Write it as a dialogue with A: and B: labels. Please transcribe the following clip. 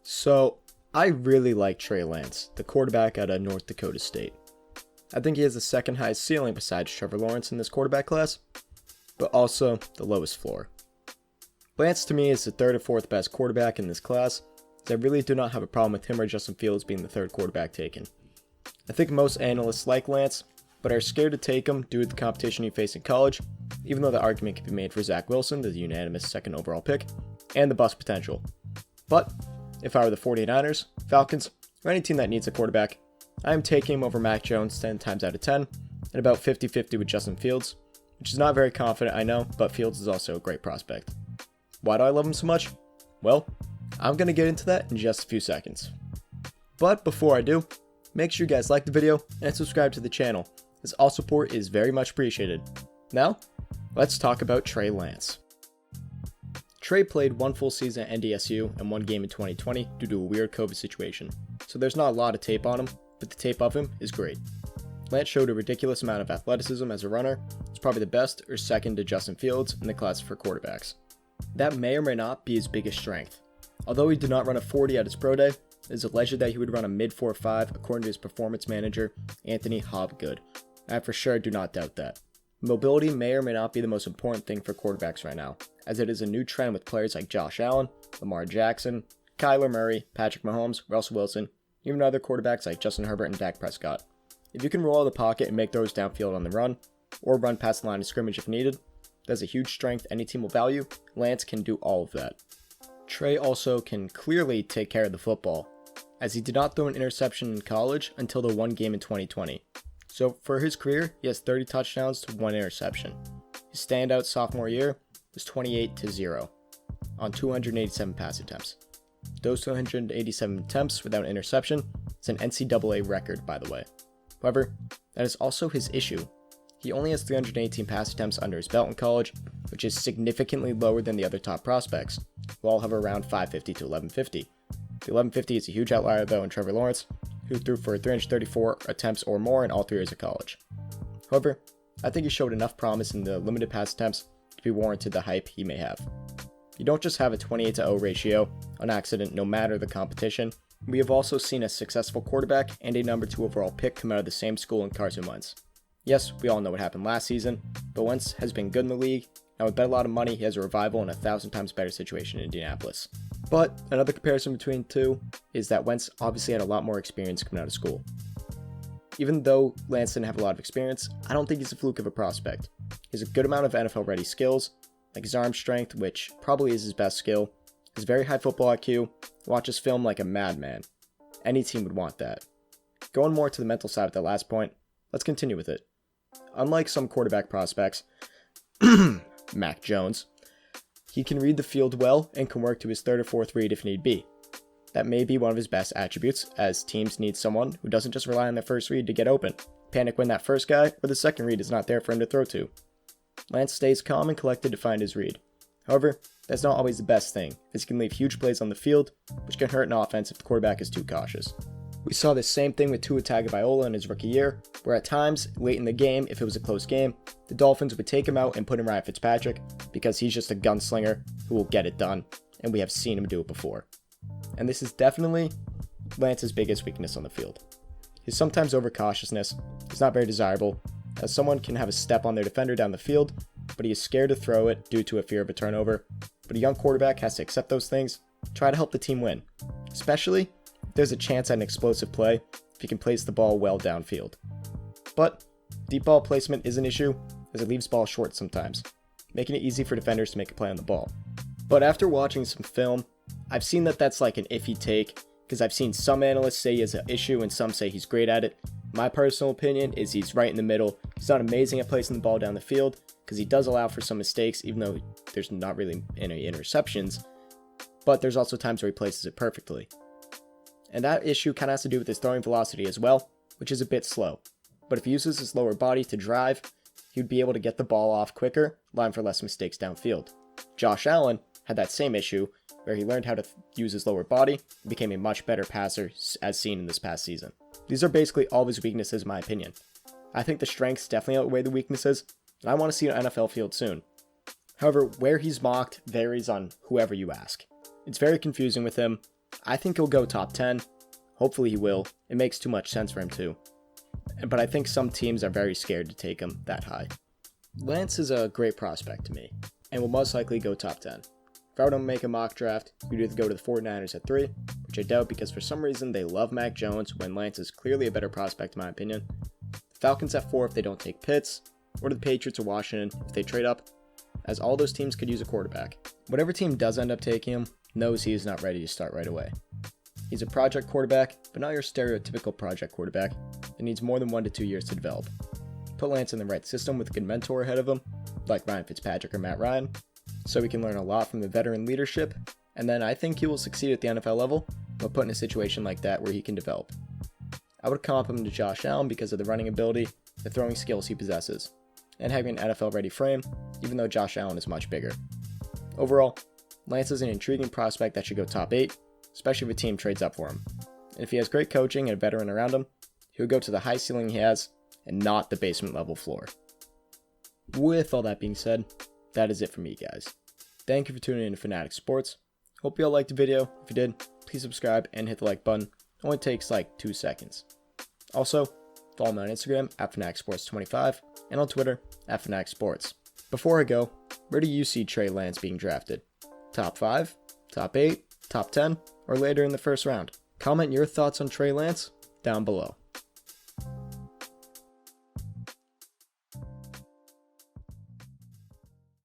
A: So, I really like Trey Lance, the quarterback out of North Dakota State. I think he has the second highest ceiling besides Trevor Lawrence in this quarterback class, but also the lowest floor. Lance to me is the third or fourth best quarterback in this class, as I really do not have a problem with him or Justin Fields being the third quarterback taken. I think most analysts like Lance, but are scared to take him due to the competition he faced in college, even though the argument can be made for Zach Wilson, the unanimous second overall pick, and the bust potential. But if I were the 49ers, Falcons, or any team that needs a quarterback, I am taking him over Mac Jones 10 times out of 10, and about 50-50 with Justin Fields, which is not very confident, I know, but Fields is also a great prospect. Why do I love him so much? Well, I'm going to get into that in just a few seconds. But before I do, make sure you guys like the video and subscribe to the channel, as all support is very much appreciated. Now, let's talk about Trey Lance. Trey played one full season at NDSU and one game in 2020 due to a weird COVID situation, so there's not a lot of tape on him, but the tape of him is great. Lance showed a ridiculous amount of athleticism as a runner. It's probably the best or second to Justin Fields in the class for quarterbacks. That may or may not be his biggest strength. Although he did not run a 40 at his pro day, it is alleged that he would run a mid 4.5 according to his performance manager, Anthony Hobgood. I for sure do not doubt that. Mobility may or may not be the most important thing for quarterbacks right now, as it is a new trend with players like Josh Allen, Lamar Jackson, Kyler Murray, Patrick Mahomes, Russell Wilson, even other quarterbacks like Justin Herbert and Dak Prescott. If you can roll out of the pocket and make throws downfield on the run, or run past the line of scrimmage if needed, that's a huge strength any team will value. Lance can do all of that. Trey also can clearly take care of the football, as he did not throw an interception in college until the one game in 2020. So for his career, he has 30 touchdowns to 1 interception. His standout sophomore year was 28-0 on 287 pass attempts. Those 287 attempts without interception is an NCAA record, by the way. However, that is also his issue. He only has 318 pass attempts under his belt in college, which is significantly lower than the other top prospects, who all have around 550 to 1150. The 1150 is a huge outlier though in Trevor Lawrence, who threw for 334 attempts or more in all 3 years of college. However, I think he showed enough promise in the limited pass attempts to be warranted the hype he may have. You don't just have a 28-0 ratio on accident no matter the competition. We have also seen a successful quarterback and a number 2 overall pick come out of the same school in Carson Wentz. Yes, we all know what happened last season, but Wentz has been good in the league. Now with bet a lot of money, he has a revival in a 1,000 times better situation in Indianapolis. But another comparison between the two is that Wentz obviously had a lot more experience coming out of school. Even though Lance didn't have a lot of experience, I don't think he's a fluke of a prospect. He has a good amount of NFL ready skills, like his arm strength, which probably is his best skill, his very high football IQ, watches film like a madman. Any team would want that. Going more to the mental side of that last point, let's continue with it. Unlike some quarterback prospects, Mac Jones, he can read the field well and can work to his third or fourth read if need be. That may be one of his best attributes, as teams need someone who doesn't just rely on their first read to get open, panic when that first guy or the second read is not there for him to throw to. Lance stays calm and collected to find his read. However, that's not always the best thing, as he can leave huge plays on the field, which can hurt an offense if the quarterback is too cautious. We saw the same thing with Tua Tagovailoa in his rookie year, where at times, late in the game, if it was a close game, the Dolphins would take him out and put in Ryan Fitzpatrick, because he's just a gunslinger who will get it done, and we have seen him do it before. And this is definitely Lance's biggest weakness on the field. His sometimes overcautiousness is not very desirable, as someone can have a step on their defender down the field, but he is scared to throw it due to a fear of a turnover. But a young quarterback has to accept those things, try to help the team win, especially if there's a chance at an explosive play if he can place the ball well downfield. But deep ball placement is an issue, as it leaves balls short sometimes, making it easy for defenders to make a play on the ball. But after watching some film, I've seen that that's like an iffy take, because I've seen some analysts say he has an issue and some say he's great at it. My personal opinion is he's right in the middle. He's not amazing at placing the ball down the field, because he does allow for some mistakes, even though there's not really any interceptions, but there's also times where he places it perfectly. And that issue kind of has to do with his throwing velocity as well, which is a bit slow. But if he uses his lower body to drive, he would be able to get the ball off quicker, allowing for less mistakes downfield. Josh Allen had that same issue, where he learned how to use his lower body and became a much better passer, as seen in this past season. These are basically all of his weaknesses in my opinion. I think the strengths definitely outweigh the weaknesses, and I want to see an NFL field soon. However, where he's mocked varies on whoever you ask. It's very confusing with him, I think he'll go top 10. Hopefully he will. It makes too much sense for him to. But I think some teams are very scared to take him that high. Lance is a great prospect to me, and will most likely go top 10. If I were to make a mock draft, we'd either go to the 49ers at 3, which I doubt because for some reason they love Mac Jones when Lance is clearly a better prospect in my opinion. The Falcons at 4 if they don't take Pitts, or the Patriots or Washington if they trade up, as all those teams could use a quarterback. Whatever team does end up taking him knows he is not ready to start right away. He's a project quarterback, but not your stereotypical project quarterback that needs more than 1 to 2 years to develop. Put Lance in the right system with a good mentor ahead of him, like Ryan Fitzpatrick or Matt Ryan, so he can learn a lot from the veteran leadership, and then I think he will succeed at the NFL level, but put in a situation like that where he can develop. I would comp him to Josh Allen because of the running ability, the throwing skills he possesses, and having an NFL-ready frame, even though Josh Allen is much bigger. Overall, Lance is an intriguing prospect that should go top 8, especially if a team trades up for him. And if he has great coaching and a veteran around him, he'll go to the high ceiling he has, and not the basement level floor. With all that being said, that is it for me, guys. Thank you for tuning in to Fanatic Sports. Hope you all liked the video. If you did, please subscribe and hit the like button. It only takes like 2 seconds. Also, follow me on Instagram at FanaticSports25 and on Twitter at FanaticSports. Before I go, where do you see Trey Lance being drafted? Top 5? Top 8? Top 10? Or later in the first round? Comment your thoughts on Trey Lance down below.